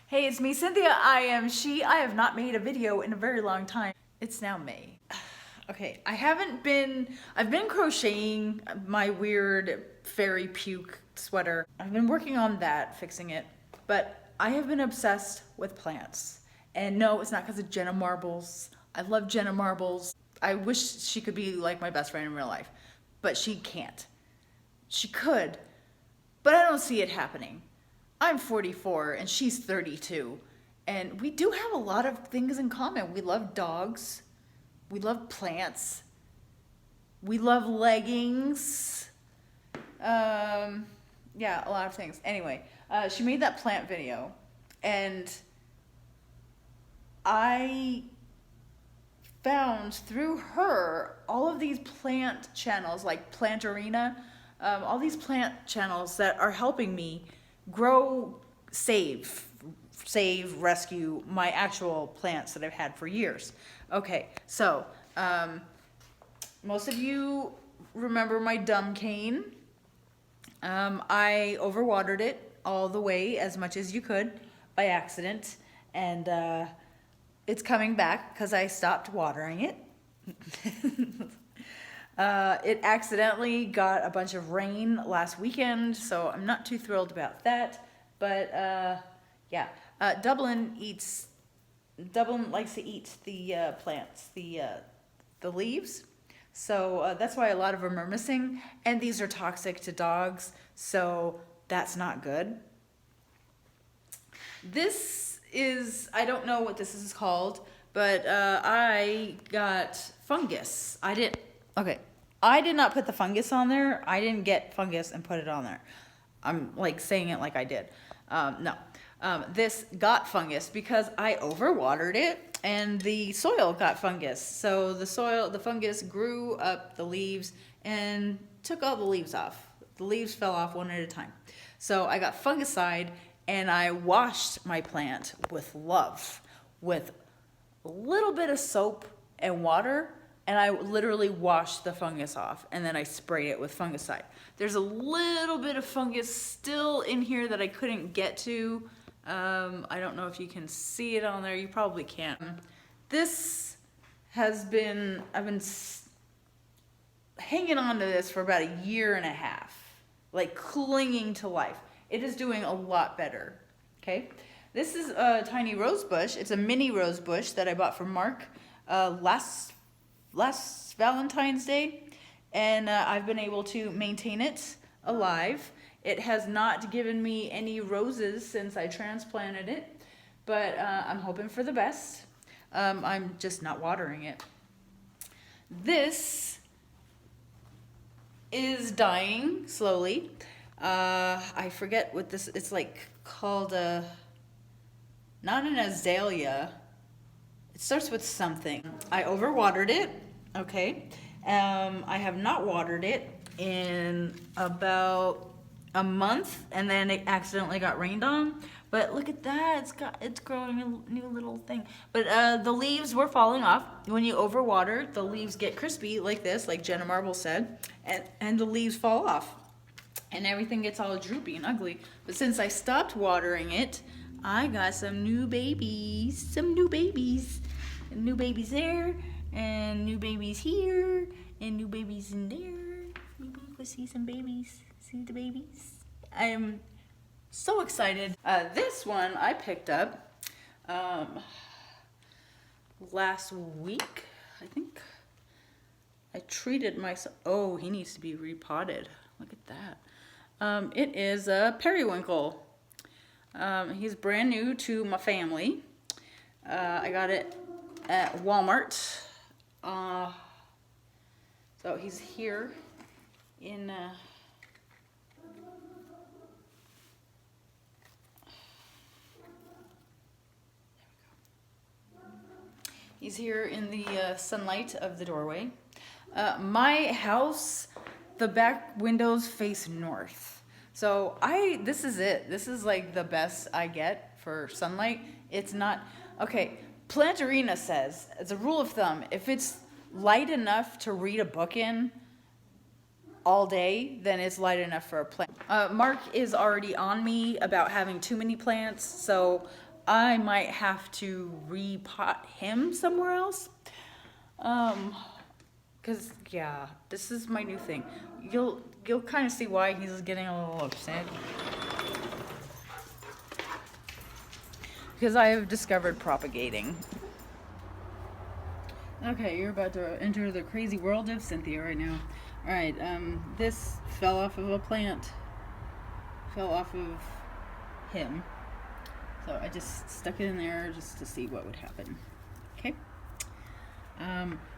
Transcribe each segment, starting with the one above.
Hey, it's me, Cynthia. I am she. I have not made a video in a very long time. It's now May. Okay, I've been crocheting my weird fairy puke sweater. I've been working on that, fixing it. But I have been obsessed with plants. And no, it's not because of Jenna Marbles. I love Jenna Marbles. I wish she could be like my best friend in real life. But she can't. She could, but I don't see it happening. I'm 44 and she's 32, and we do have a lot of things in common. We love dogs, we love plants, we love leggings. Yeah, a lot of things. Anyway, she made that plant video, and I found through her all of these plant channels like Plant Arena, all these plant channels that are helping me grow, save, rescue my actual plants that I've had for years. Okay, so most of you remember my dumb cane. I overwatered it all the way as much as you could by accident, and it's coming back because I stopped watering it. It accidentally got a bunch of rain last weekend, so I'm not too thrilled about that. But yeah, Dublin likes to eat the plants, the leaves. So that's why a lot of them are missing, and these are toxic to dogs, so that's not good. This is, I don't know what this is called, but I got fungus. I did not put the fungus on there. I didn't get fungus and put it on there. I'm like saying it like I did. No. This got fungus because I overwatered it and the soil got fungus. So the fungus grew up the leaves and took all the leaves off. The leaves fell off one at a time. So I got fungicide and I washed my plant with love, with a little bit of soap and water, and I literally washed the fungus off, and then I sprayed it with fungicide. There's a little bit of fungus still in here that I couldn't get to. I don't know if you can see it on there. You probably can't. This has been, I've been hanging on to this for about a year and a half, like clinging to life. It is doing a lot better, okay? This is a tiny rose bush. It's a mini rose bush that I bought from Mark last Valentine's Day, and I've been able to maintain it alive. It has not given me any roses since I transplanted it, but I'm hoping for the best. I'm just not watering it. This is dying slowly. I forget what this, it's like called not an azalea. It starts with something. I overwatered it, okay. I have not watered it in about a month, and then it accidentally got rained on. But look at that, it's growing a new little thing. But the leaves were falling off. When you overwater, the leaves get crispy like this, like Jenna Marble said, and the leaves fall off. And everything gets all droopy and ugly. But since I stopped watering it, I got some new babies. New babies there, and new babies here, and new babies in there. Maybe you can see some babies. See the babies? I am so excited. This one I picked up last week, I think. I treated myself. Oh, he needs to be repotted. Look at that. It is a periwinkle. He's brand new to my family. I got it at Walmart. So he's here in he's here in the sunlight of the doorway. My house, the back windows face north. So this is it. This is like the best I get for sunlight. It's not, okay, Plant Arena says, as a rule of thumb, if it's light enough to read a book in all day, then it's light enough for a plant. Mark is already on me about having too many plants, so I might have to repot him somewhere else. Cause yeah, this is my new thing. You'll kind of see why he's getting a little upset. Because I have discovered propagating. Okay, you're about to enter the crazy world of Cynthia right now. Alright, this fell off of a plant. Fell off of him. So I just stuck it in there just to see what would happen. Okay?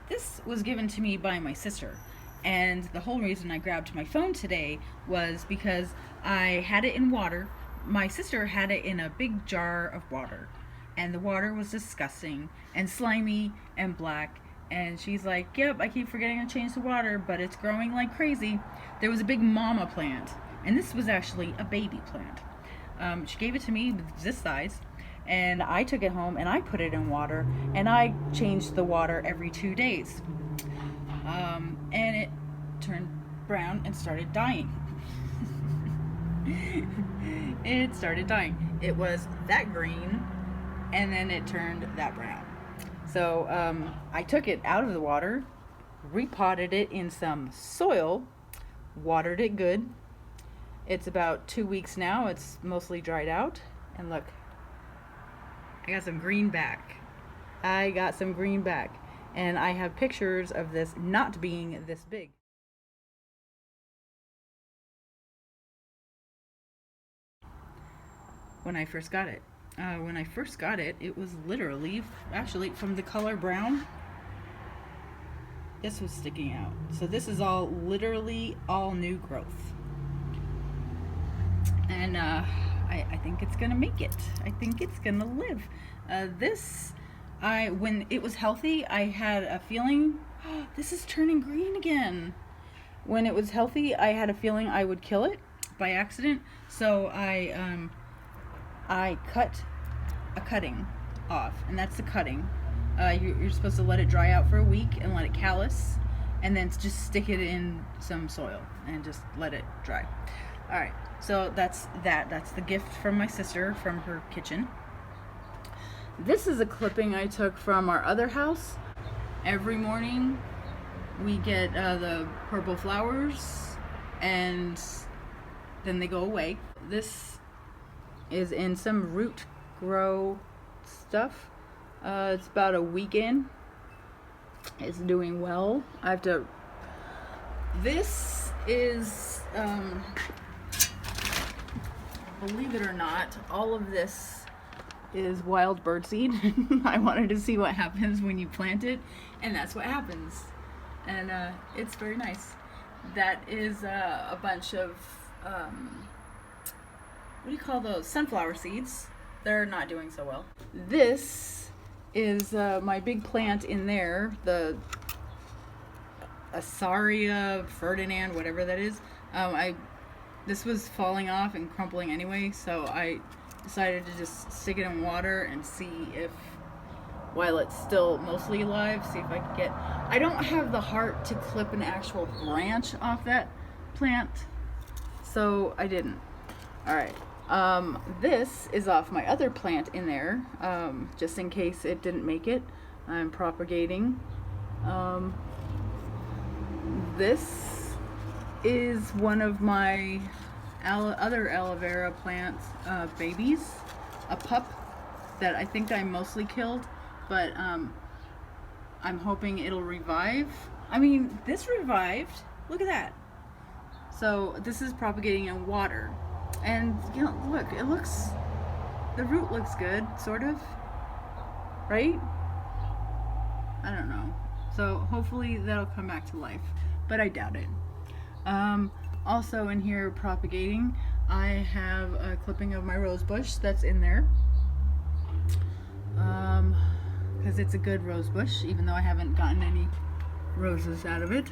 This was given to me by my sister. And the whole reason I grabbed my phone today was because I had it in water. My sister had it in a big jar of water, and the water was disgusting and slimy and black, and she's like, yep, I keep forgetting to change the water, but it's growing like crazy. There was a big mama plant, and this was actually a baby plant. She gave it to me this size, and I took it home and I put it in water, and I changed the water every 2 days, and it turned brown and started dying. It started dying. It was that green, and then it turned that brown. So I took it out of the water, repotted it in some soil, watered it good. It's about 2 weeks now. It's mostly dried out, and look, I got some green back. And I have pictures of this not being this big. When I first got it. It was literally, actually, from the color brown, this was sticking out. So this is all literally all new growth. And I think it's gonna make it. I think it's gonna live. When it was healthy, I had a feeling, oh, this is turning green again. When it was healthy, I had a feeling I would kill it by accident. So I cut a cutting off, and that's the cutting. You're supposed to let it dry out for a week and let it callus, and then just stick it in some soil and just let it dry. All right, so that's the gift from my sister from her kitchen. This is a clipping I took from our other house. Every morning we get the purple flowers, and then they go away. This is in some root grow stuff. It's about a week in. It's doing well. This is, believe it or not, all of this is wild birdseed. I wanted to see what happens when you plant it, and that's what happens. And it's very nice. That is a bunch of what do you call those? Sunflower seeds. They're not doing so well. This is my big plant in there, the Asaria Ferdinand, whatever that is. This was falling off and crumpling anyway, so I decided to just stick it in water and see if, while it's still mostly alive, see if I could get... I don't have the heart to clip an actual branch off that plant, so I didn't. Alright. This is off my other plant in there, just in case it didn't make it. I'm propagating. This is one of my other aloe vera plants, babies, a pup that I think I mostly killed, but I'm hoping it'll revive. I mean, this revived. Look at that. So this is propagating in water. And, you know, look, the root looks good, sort of, right? I don't know. So hopefully that'll come back to life, but I doubt it. Also in here propagating, I have a clipping of my rose bush that's in there. Because it's a good rose bush, even though I haven't gotten any roses out of it.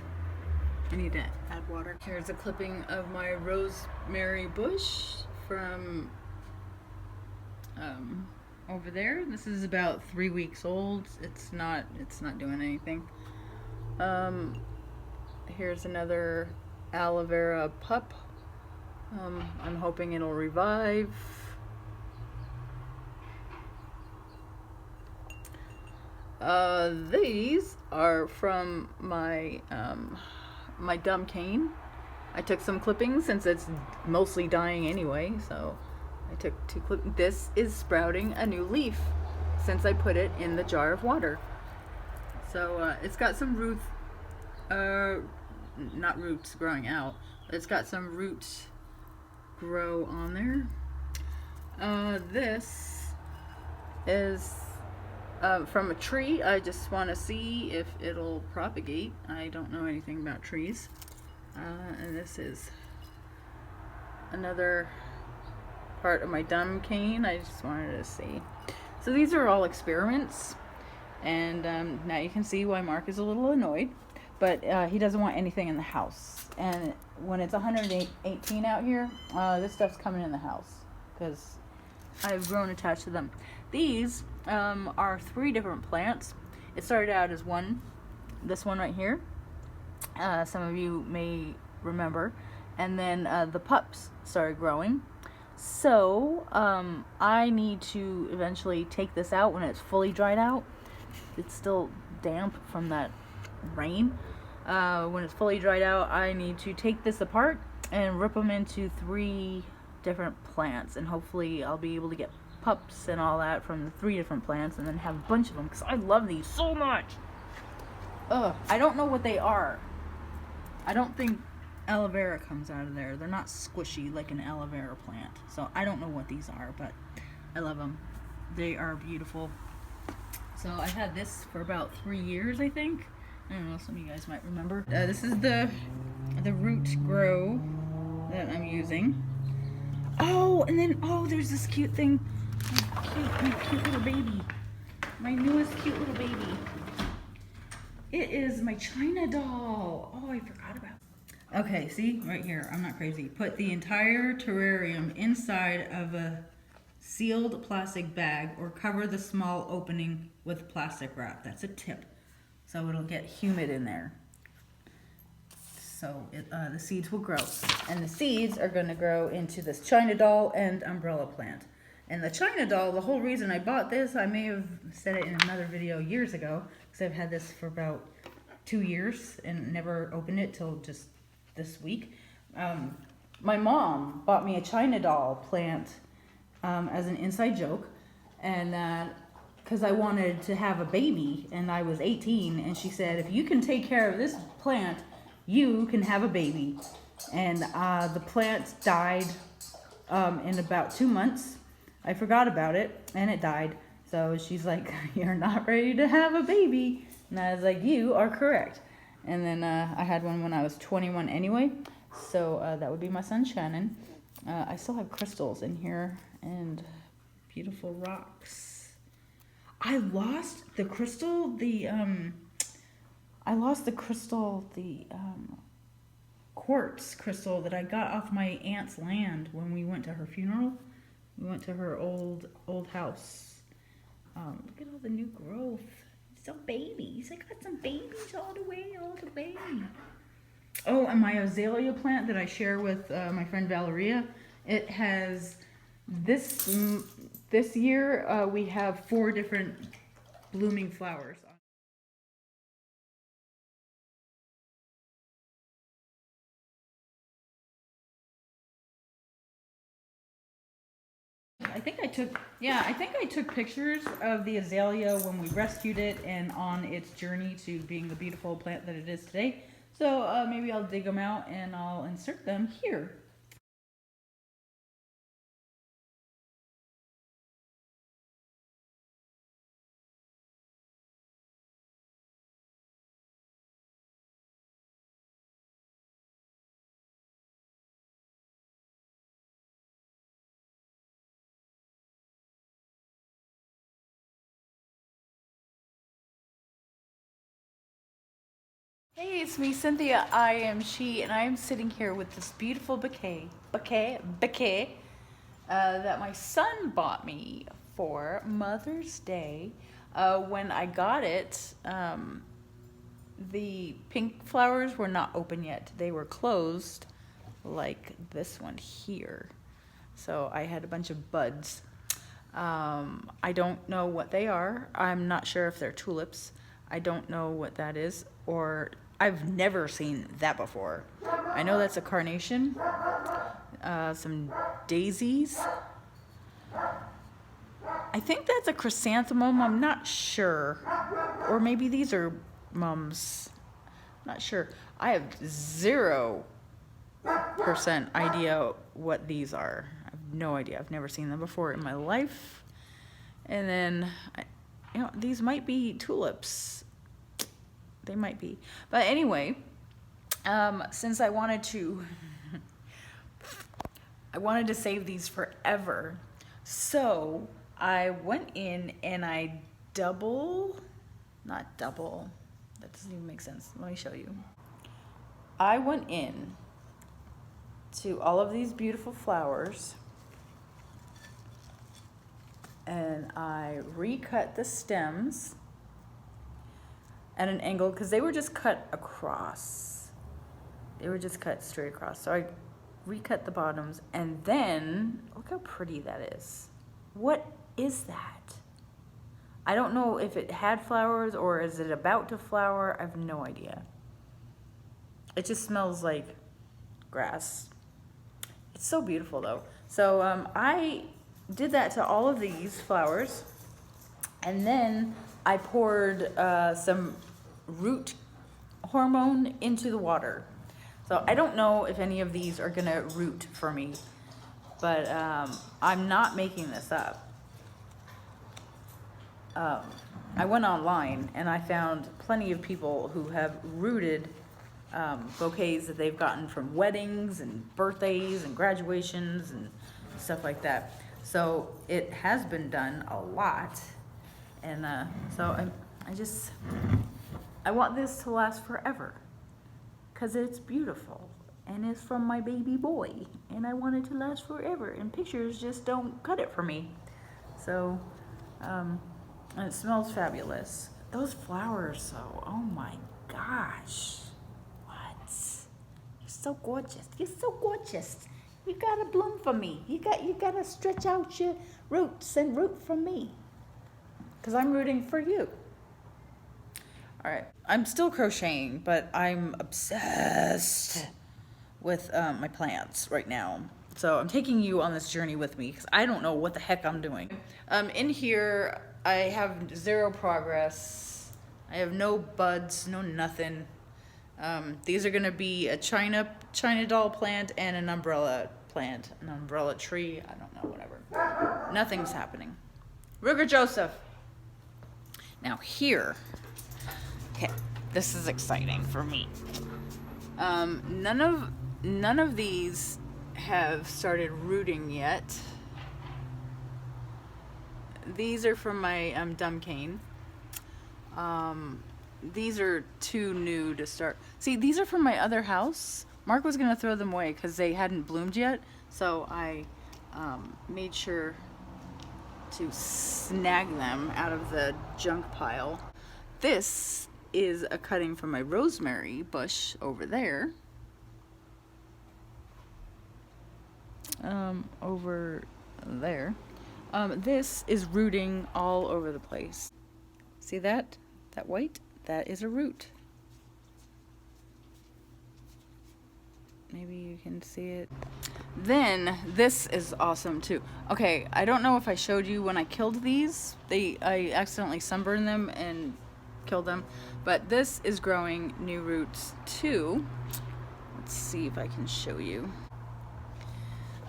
I need to add water. Here's a clipping of my rosemary bush from over there. This is about 3 weeks old. It's not doing anything. Here's another aloe vera pup. I'm hoping it'll revive. These are from my my dumb cane. I took some clippings since it's mostly dying anyway, so I took 2 clippings. This is sprouting a new leaf since I put it in the jar of water. So it's got some roots, not roots growing out, but it's got some roots grow on there. This is from a tree. I just want to see if it'll propagate. I don't know anything about trees. And this is another part of my dumb cane. I just wanted to see. So these are all experiments, and now you can see why Mark is a little annoyed, but he doesn't want anything in the house. And when it's 118 out here, this stuff's coming in the house because I've grown attached to them. These are 3 different plants. It started out as this one right here. Some of you may remember. And then the pups started growing. So I need to eventually take this out when it's fully dried out. It's still damp from that rain. When it's fully dried out, I need to take this apart and rip them into 3 different plants. And hopefully I'll be able to get pups and all that from the 3 different plants and then have a bunch of them because I love these so much. I don't know what they are. I don't think aloe vera comes out of there. They're not squishy like an aloe vera plant. So I don't know what these are, but I love them. They are beautiful. So I've had this for about 3 years, I think. I don't know, some of you guys might remember. This is the root grow that I'm using. Oh, and then, there's this cute thing. My cute little baby. My newest cute little baby. It is my China doll. Oh, I forgot about it. Okay, see? Right here. I'm not crazy. Put the entire terrarium inside of a sealed plastic bag or cover the small opening with plastic wrap. That's a tip. So it'll get humid in there. So the seeds will grow. And the seeds are going to grow into this China doll and umbrella plant. And the China doll, the whole reason I bought this, I may have said it in another video years ago, because I've had this for about 2 years and never opened it till just this week. My mom bought me a China doll plant as an inside joke, and because I wanted to have a baby, and I was 18, and she said, if you can take care of this plant, you can have a baby. And the plant died in about 2 months. I forgot about it, and it died. So she's like, you're not ready to have a baby. And I was like, you are correct. And then I had one when I was 21 anyway. So that would be my son, Shannon. I still have crystals in here and beautiful rocks. I lost the crystal, the quartz crystal that I got off my aunt's land when we went to her funeral. We went to her old house. Look at all the new growth. Still babies. I got some babies all the way. Oh, and my azalea plant that I share with my friend Valeria. It has this year we have 4 different blooming flowers. I think I took pictures of the azalea when we rescued it and on its journey to being the beautiful plant that it is today. So maybe I'll dig them out and I'll insert them here. Hey, it's me, Cynthia. I am she, and I am sitting here with this beautiful bouquet that my son bought me for Mother's Day. When I got it, the pink flowers were not open yet. They were closed, like this one here. So I had a bunch of buds. I don't know what they are. I'm not sure if they're tulips. I don't know what that is, or I've never seen that before. I know that's a carnation, some daisies. I think that's a chrysanthemum. I'm not sure. Or maybe these are mums. Not sure. I have 0% idea what these are. I have no idea. I've never seen them before in my life. And then, these might be tulips. They might be. But anyway, since I wanted to save these forever, so I went in and I not double, that doesn't even make sense. Let me show you. I went in to all of these beautiful flowers and I recut the stems at an angle because they were just cut across. They were just cut straight across. So I recut the bottoms, and then look how pretty that is. What is that? I don't know if it had flowers or is it about to flower. I have no idea. It just smells like grass. It's so beautiful though. So I did that to all of these flowers, and then I poured some root hormone into the water. So I don't know if any of these are gonna root for me, but I'm not making this up. I went online and I found plenty of people who have rooted bouquets that they've gotten from weddings and birthdays and graduations and stuff like that. So it has been done a lot, and so I want this to last forever because it's beautiful and it's from my baby boy, and I want it to last forever, and pictures just don't cut it for me. So and it smells fabulous. Those flowers though, oh my gosh, what? You're so gorgeous. You're so gorgeous. You gotta bloom for me. You gotta stretch out your roots and root for me, because I'm rooting for you. All right, I'm still crocheting, but I'm obsessed with my plants right now. So I'm taking you on this journey with me because I don't know what the heck I'm doing. In here, I have 0 progress. I have no buds, no nothing. These are gonna be a China doll plant and an umbrella plant, an umbrella tree. I don't know, whatever. Nothing's happening. Ruger Joseph. Now here, okay, this is exciting for me. None of these have started rooting yet. These are from my dumb cane. These are too new to start. See, these are from my other house. Mark was gonna throw them away because they hadn't bloomed yet, so I made sure to snag them out of the junk pile. This is a cutting from my rosemary bush over there. Over there. This is rooting all over the place. See that? That white? That is a root. Maybe you can see it. Then this is awesome too. Okay, I don't know if I showed you when I killed these. I accidentally sunburned them and killed them. But this is growing new roots too. Let's see if I can show you.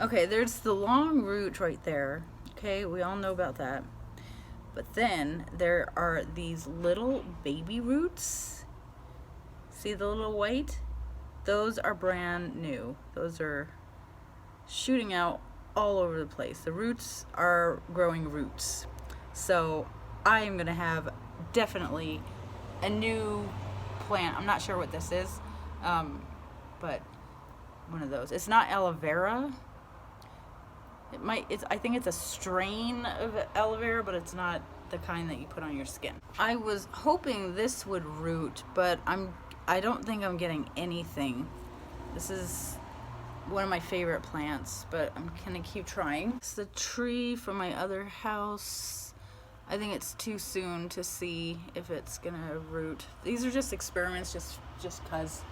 Okay, there's the long root right there. Okay, we all know about that. But then there are these little baby roots. See the little white? Those are brand new. Those are shooting out all over the place. The roots are growing roots. So I am gonna have definitely a new plant. I'm not sure what this is, but one of those. It's not aloe vera. I think it's a strain of aloe vera, but it's not the kind that you put on your skin. I was hoping this would root, but I don't think I'm getting anything. This is one of my favorite plants, but I'm gonna keep trying. It's the tree from my other house. I think it's too soon to see if it's gonna root. These are just experiments, just cause.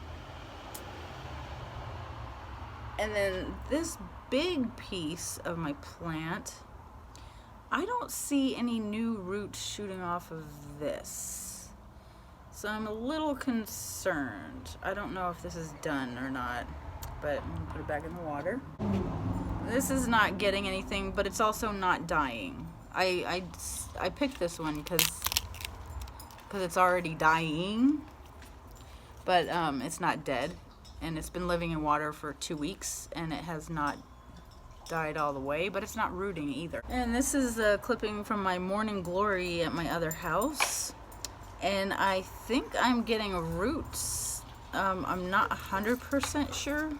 And then this big piece of my plant, I don't see any new roots shooting off of this. So I'm a little concerned. I don't know if this is done or not, but I'm gonna put it back in the water. This is not getting anything, but it's also not dying. I picked this one because it's already dying, but it's not dead. And it's been living in water for 2 weeks, and it has not died all the way, but it's not rooting either. And this is a clipping from my morning glory at my other house, and I think I'm getting roots. I'm not 100% sure,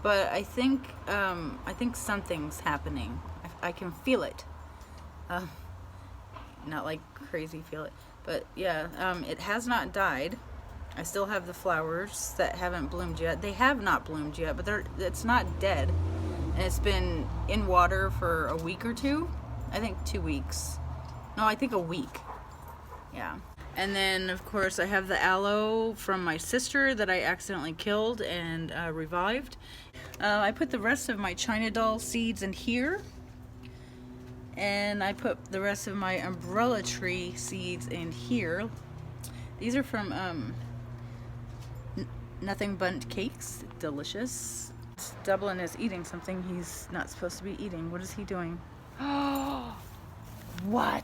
but I think something's happening. I can feel it. Not like crazy feel it, but yeah, it has not died. I still have the flowers that haven't bloomed yet. They have not bloomed yet, but it's not dead. And it's been in water for a week or two. I think 2 weeks. No, I think a week. Yeah. And then, of course, I have the aloe from my sister that I accidentally killed and revived. I put the rest of my China doll seeds in here. And I put the rest of my umbrella tree seeds in here. These are from Nothing Bundt Cakes. Delicious. Dublin is eating something he's not supposed to be eating. What is he doing? Oh, what?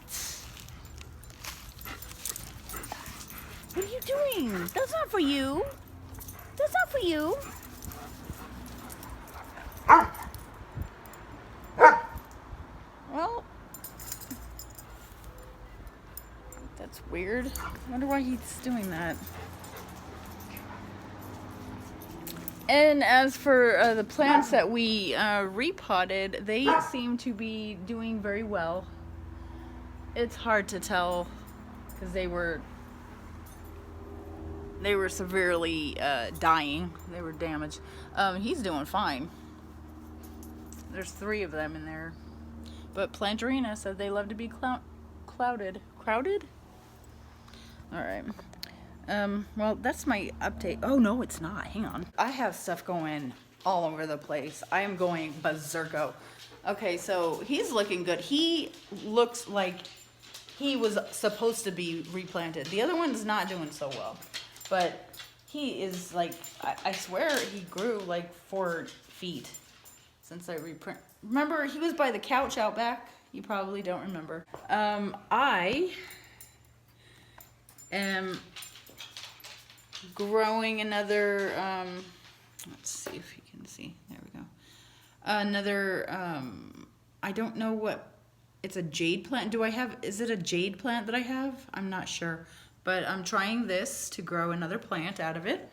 What are you doing? That's not for you. That's not for you. Well, that's weird. I wonder why he's doing that. And as for the plants that we repotted, they seem to be doing very well. It's hard to tell because they were severely dying. They were damaged. He's doing fine. There's 3 of them in there. But Plantarina said they love to be crowded. Crowded? All right. Well, that's my update. Oh, no, it's not. Hang on. I have stuff going all over the place. I am going berserko. Okay, so he's looking good. He looks like he was supposed to be replanted. The other one's not doing so well. But he is like, I swear he grew like 4 feet since I reprint. Remember, he was by the couch out back. You probably don't remember. I am growing another, let's see if you can see, there we go. Another, I don't know what, it's a jade plant. Is it a jade plant that I have? I'm not sure, but I'm trying this to grow another plant out of it.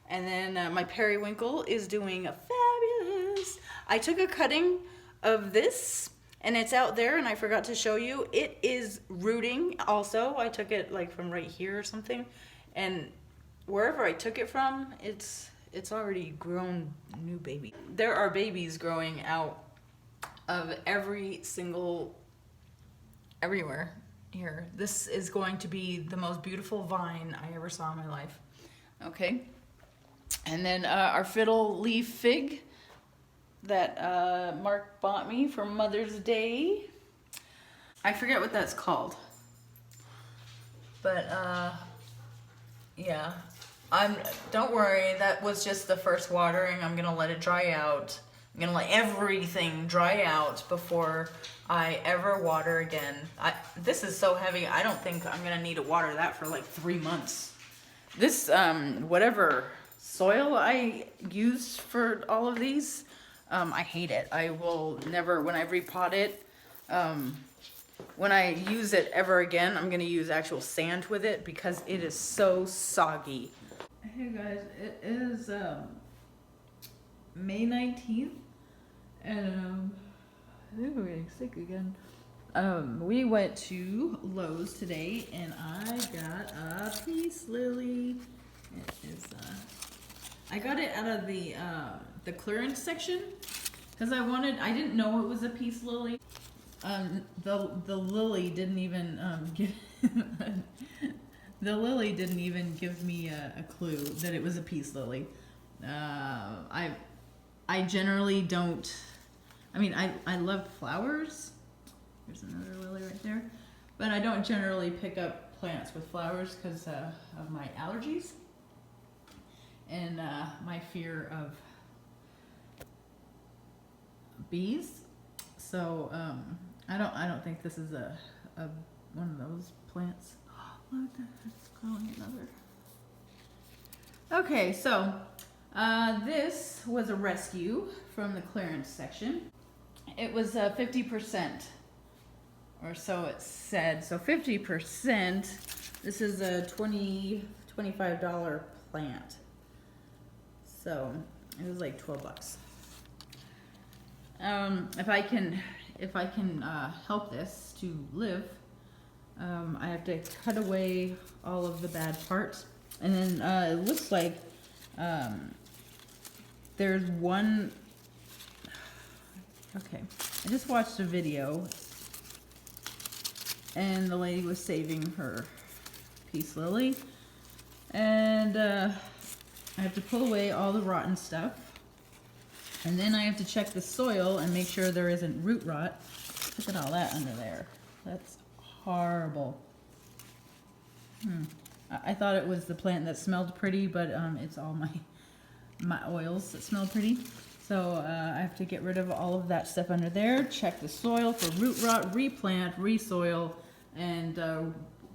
And then my periwinkle is doing a fabulous. I took a cutting of this and it's out there and I forgot to show you. It is rooting also. I took it like from right here or something, and wherever I took it from, it's already grown new baby. There are babies growing out of everywhere here. This is going to be the most beautiful vine I ever saw in my life. Okay. And then our fiddle leaf fig that Mark bought me for Mother's Day. I forget what that's called. But yeah. Don't worry, that was just the first watering. I'm gonna let it dry out. I'm gonna let everything dry out before I ever water again. This is so heavy, I don't think I'm gonna need to water that for like 3 months. This, whatever soil I used for all of these, I hate it. I will never, when I repot it, when I use it ever again, I'm gonna use actual sand with it because it is so soggy. Hey guys, it is May 19th, and I think we're getting sick again. We went to Lowe's today, and I got a peace lily. It is I got it out of the clearance section because I didn't know it was a peace lily. The lily didn't even give the lily didn't even give me a clue that it was a peace lily. I generally don't. I mean, I love flowers. There's another lily right there, but I don't generally pick up plants with flowers because of my allergies and my fear of bees. So I don't think this is a one of those plants. Look, it's growing another. Okay, so this was a rescue from the clearance section. It was 50%, or so it said. So 50%. This is a $25 plant. So it was like $12. If I can help this to live, I have to cut away all of the bad parts, and then it looks like there's one. Okay, I just watched a video, and the lady was saving her peace lily, and I have to pull away all the rotten stuff. And then I have to check the soil and make sure there isn't root rot. Look at all that under there. That's horrible. I thought it was the plant that smelled pretty, but it's all my oils that smell pretty. So I have to get rid of all of that stuff under there, check the soil for root rot, replant, resoil, and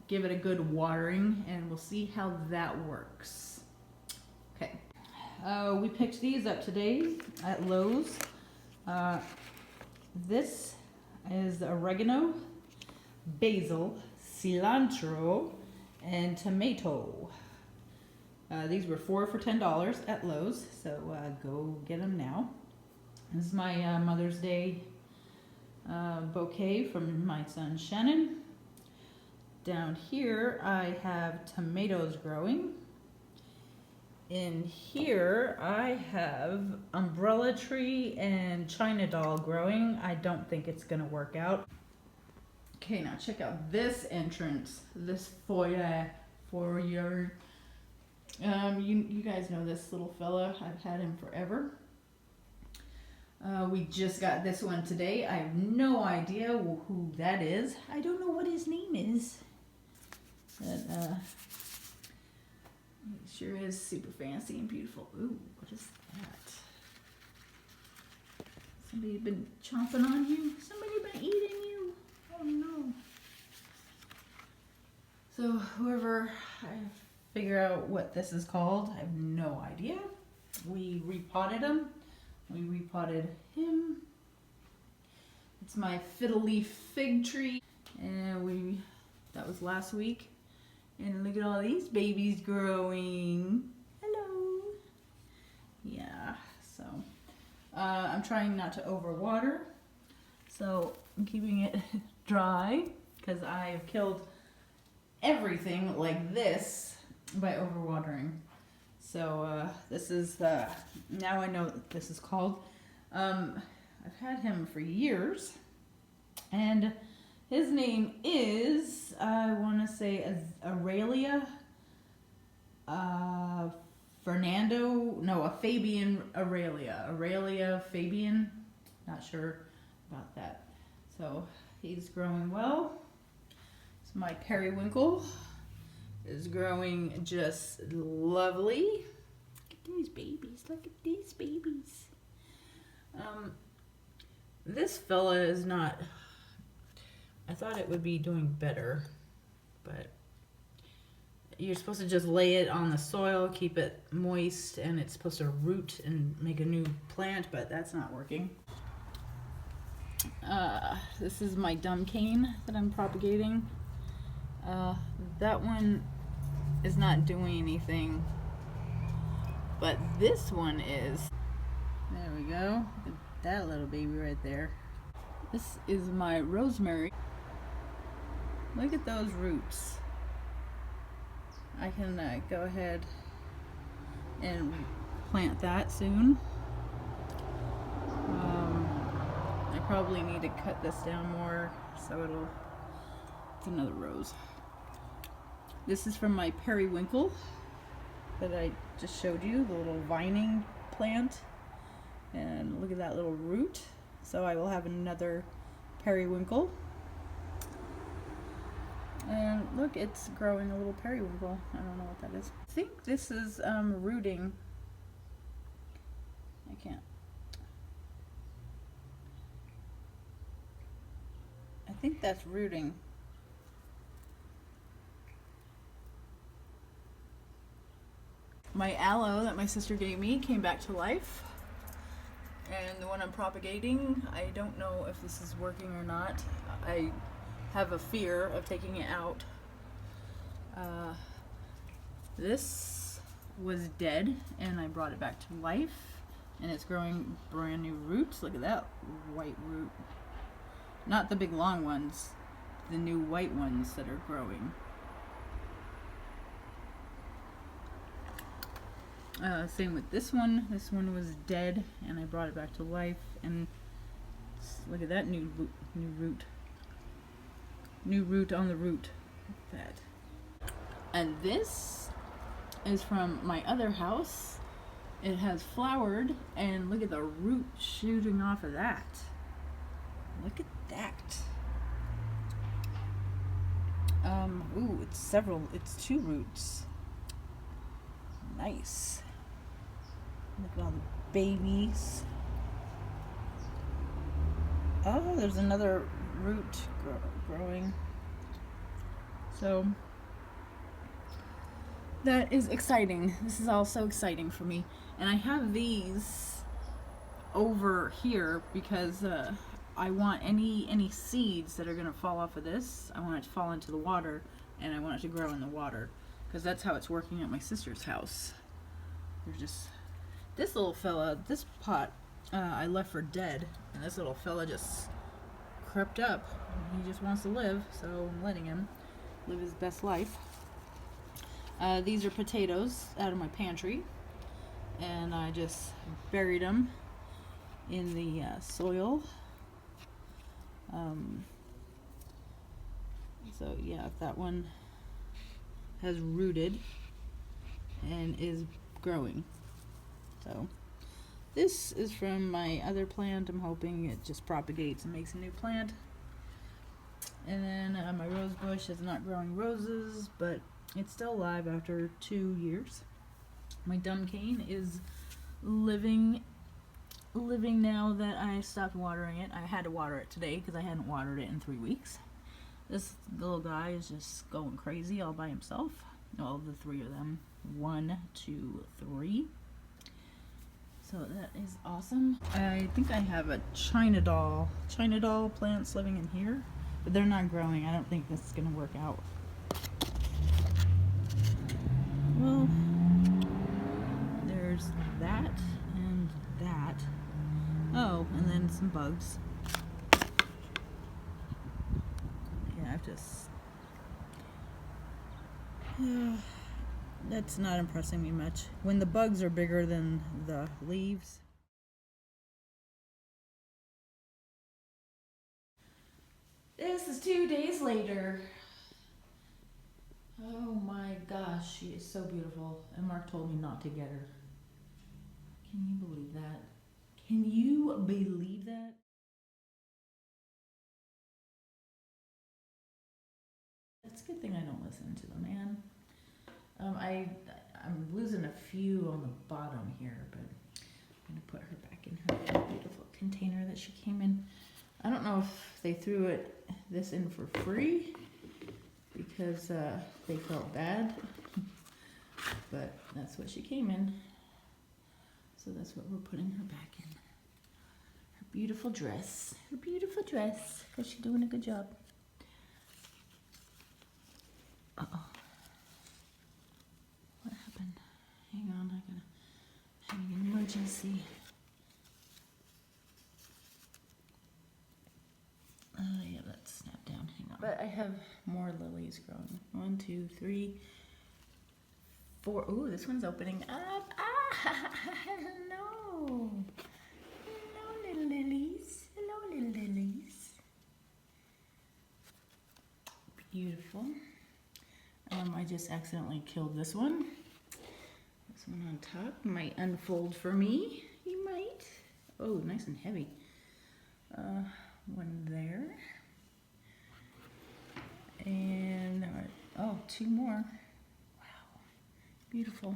give it a good watering, and we'll see how that works. Okay. We picked these up today at Lowe's. This is oregano, basil, cilantro, and tomato. These were 4 for $10 at Lowe's, so go get them now. This is my Mother's Day bouquet from my son Shannon. Down here I have tomatoes growing. In here I have umbrella tree and China doll growing. I don't think it's gonna work out. Okay, now check out this entrance, this foyer. You guys know this little fella. I've had him forever. We just got this one today. I have no idea who that is. I don't know what his name is. But it sure is super fancy and beautiful. Ooh, what is that? Somebody been chomping on you? Somebody been eating you? Oh no. So whoever, I figure out what this is called, I have no idea. We repotted him. We repotted him. It's my fiddle leaf fig tree. And that was last week. And look at all these babies growing. Hello. Yeah, so I'm trying not to overwater. So I'm keeping it dry because I have killed everything like this by overwatering. So this is now I know what this is called. I've had him for years, and his name is, I want to say, Aurelia a Fabian Aurelia. Aurelia Fabian, not sure about that. So he's growing well. So my periwinkle is growing just lovely. Look at these babies, look at these babies. This fella is not, I thought it would be doing better, but you're supposed to just lay it on the soil, keep it moist, and it's supposed to root and make a new plant, but that's not working. This is my dumb cane that I'm propagating. That one is not doing anything, but this one is. There we go. Look at that little baby right there. This is my rosemary. Look at those roots. I can go ahead and plant that soon. I probably need to cut this down more so it's another rose. This is from my periwinkle that I just showed you, the little vining plant. And look at that little root. So I will have another periwinkle. And look, it's growing a little periwinkle. I don't know what that is. I think this is rooting. I can't. I think that's rooting. My aloe that my sister gave me came back to life. And the one I'm propagating, I don't know if this is working or not. I have a fear of taking it out. This was dead and I brought it back to life, and it's growing brand new roots. Look at that white root. Not the big long ones, the new white ones that are growing. Same with this one. This one was dead and I brought it back to life, and look at that new root. New root on the root. Look at that. And this is from my other house. It has flowered, and look at the root shooting off of that. Look at that. Ooh, it's two roots. Nice. Look at all the babies. Oh, there's another root growing. So that is exciting. This is all so exciting for me. And I have these over here because I want any seeds that are going to fall off of this, I want it to fall into the water, and I want it to grow in the water, because that's how it's working at my sister's house. There's just this little fella, this pot I left for dead, and this little fella just crept up. He just wants to live, so I'm letting him live his best life. These are potatoes out of my pantry, and I just buried them in the soil. So yeah, that one has rooted and is growing. So this is from my other plant. I'm hoping it just propagates and makes a new plant. And then my rose bush is not growing roses, but it's still alive after 2 years. My dumb cane is living now that I stopped watering it. I had to water it today because I hadn't watered it in 3 weeks. This little guy is just going crazy all by himself. All the three of them. 1, 2, 3. So that is awesome. I think I have a China doll plants living in here, but they're not growing. I don't think this is gonna work out. Well, there's that and that. Oh, and then some bugs. Yeah, I've just... that's not impressing me much. When the bugs are bigger than the leaves. This is 2 days later. Oh my gosh, she is so beautiful. And Mark told me not to get her. Can you believe that? Can you believe that? It's a good thing I don't listen to the man. I'm losing a few on the bottom here, but I'm gonna put her back in her beautiful container that she came in. I don't know if they threw this in for free because they felt bad, but that's what she came in. So that's what we're putting her back in. Her beautiful dress. Her beautiful dress, because she's doing a good job. Uh-oh. What happened? Hang on, having an emergency. Yeah, let's snap down. Hang on. But I have more lilies growing. 1, 2, 3, 4. Ooh, this one's opening up. Ah! Hello. Hello, little lilies. Hello, little lilies. Beautiful. I just accidentally killed this one. This one on top might unfold for me. You might. Oh, nice and heavy. One there. And, oh, two more. Wow. Beautiful.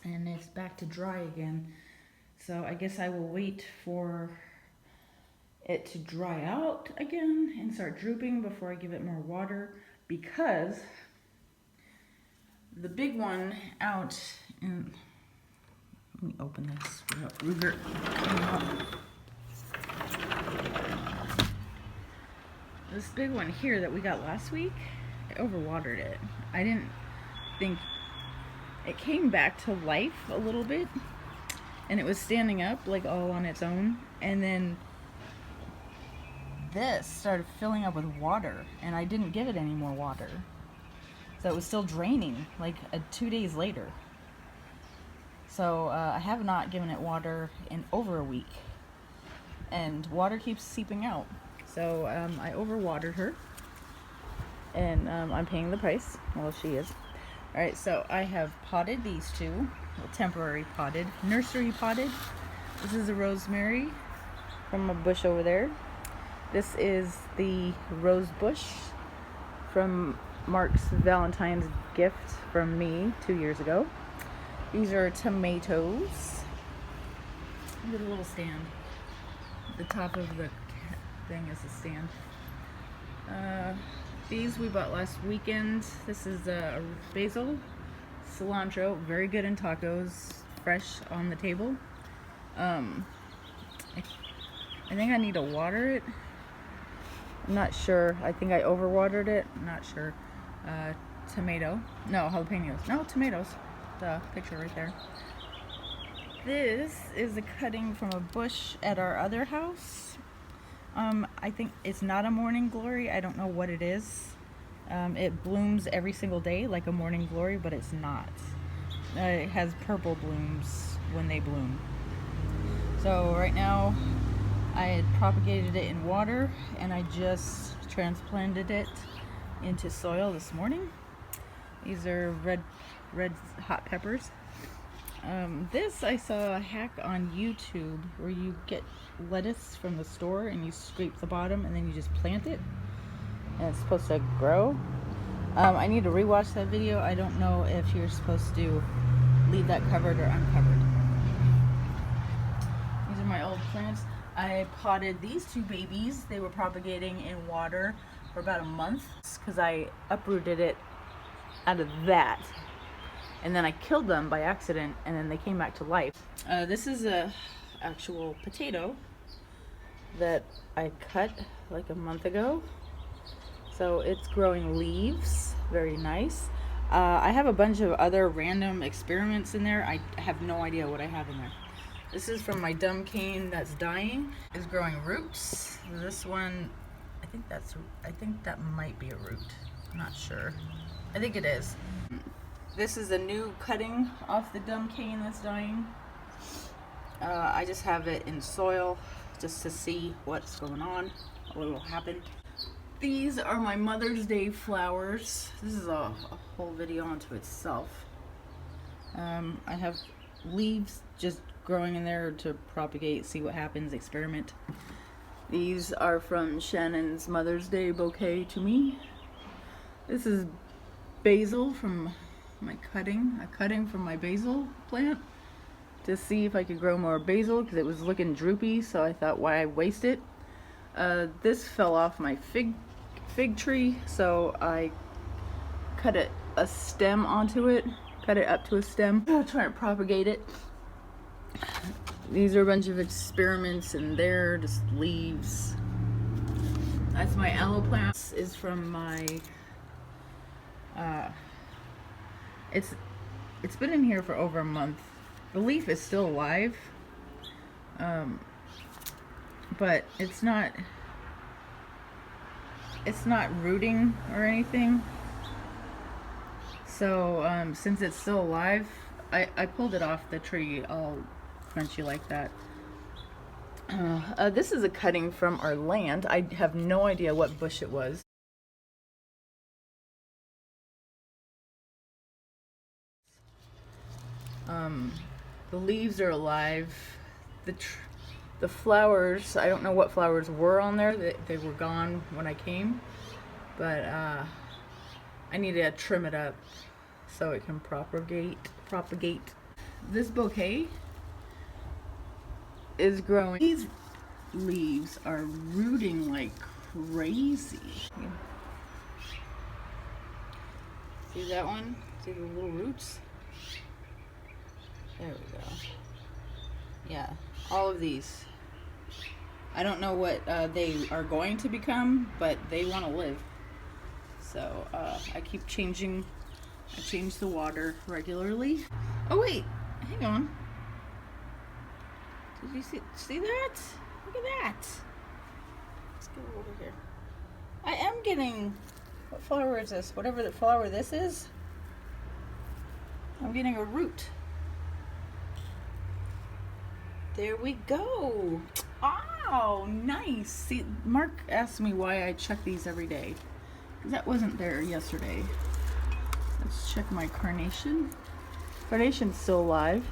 And it's back to dry again. So I guess I will wait for it to dry out again and start drooping before I give it more water, because the big one out in, let me open this without Ruger coming out. This big one here that we got last week, I overwatered it. I didn't think, it came back to life a little bit and it was standing up like all on its own, and then this started filling up with water and I didn't give it any more water. So it was still draining like 2 days later. So I have not given it water in over a week, and water keeps seeping out. So I overwatered her, and I'm paying the price. Well, she is. All right, so I have potted these two, well, temporary potted, nursery potted. This is a rosemary from a bush over there. This is the rose bush from Mark's Valentine's gift from me 2 years ago. These are tomatoes. Look at a little stand. The top of the thing is a stand. These we bought last weekend. This is basil, cilantro, very good in tacos, fresh on the table. I think I need to water it. I'm not sure. I think I overwatered it. I'm not sure. Tomato. No, jalapenos. No, tomatoes. The picture right there. This is a cutting from a bush at our other house. I think it's not a morning glory. I don't know what it is. It blooms every single day like a morning glory, but it's not. It has purple blooms when they bloom. So right now I had propagated it in water and I just transplanted it into soil this morning. These are red hot peppers. This I saw a hack on YouTube where you get lettuce from the store and you scrape the bottom and then you just plant it and it's supposed to grow. I need to rewatch that video. I don't know if you're supposed to leave that covered or uncovered. These are my old plants. I potted these two babies. They were propagating in water for about a month because I uprooted it out of that. And then I killed them by accident, and then they came back to life. This is a actual potato that I cut like a month ago. So it's growing leaves, very nice. I have a bunch of other random experiments in there. I have no idea what I have in there. This is from my dumb cane that's dying. It's growing roots. This one, I think that might be a root. I'm not sure. I think it is. This is a new cutting off the dumb cane that's dying. I just have it in soil just to see what's going on, what will happen. These are my Mother's Day flowers. This is a whole video unto itself. I have leaves just growing in there to propagate, see what happens, experiment. These are from Shannon's Mother's Day bouquet to me. This is basil from my cutting, a cutting from my basil plant to see if I could grow more basil because it was looking droopy, so I thought, why waste it? This fell off my fig tree, so I cut a stem onto it, cut it up to a stem, trying to propagate it. These are a bunch of experiments and they're just leaves. That's my aloe plant. This is from my it's been in here for over a month. The leaf is still alive, but it's not rooting or anything. So since it's still alive, I pulled it off the tree all crunchy like that. This is a cutting from our land. I have no idea what bush it was. The leaves are alive. The flowers, I don't know what flowers were on there. They were gone when I came. But I need to trim it up so it can propagate. This bouquet is growing. These leaves are rooting like crazy. See that one? See the little roots? There we go. Yeah, all of these. I don't know what they are going to become, but they want to live. So I keep changing. I change the water regularly. Oh wait, hang on. Did you see that? Look at that. Let's go over here. I am getting, what flower is this? Whatever the flower this is, I'm getting a root. There we go. Oh, nice. See, Mark asked me why I check these every day. That wasn't there yesterday. Let's check my carnation. Carnation's still alive.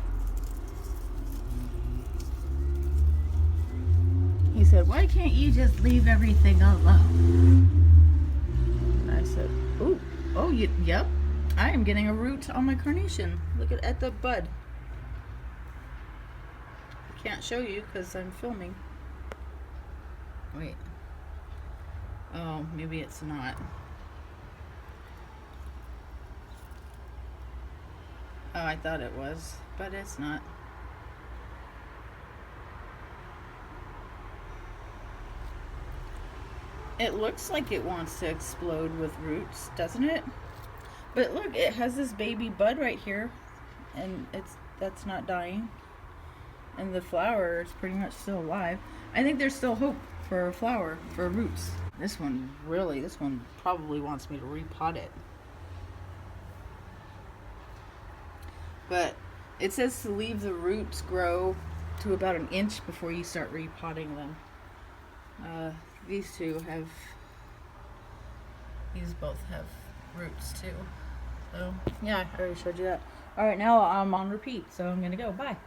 He said, why can't you just leave everything alone? And I said, yep. I am getting a root on my carnation. Look at the bud. I can't show you because I'm filming. Wait. Oh, maybe it's not. Oh, I thought it was, but it's not. It looks like it wants to explode with roots, doesn't it? But look, it has this baby bud right here, and that's not dying. And the flower is pretty much still alive. I think there's still hope for a flower, for roots. This one probably wants me to repot it. But it says to leave the roots grow to about an inch before you start repotting them. These both have roots too. So yeah, I already showed you that. Alright, now I'm on repeat, so I'm gonna go. Bye.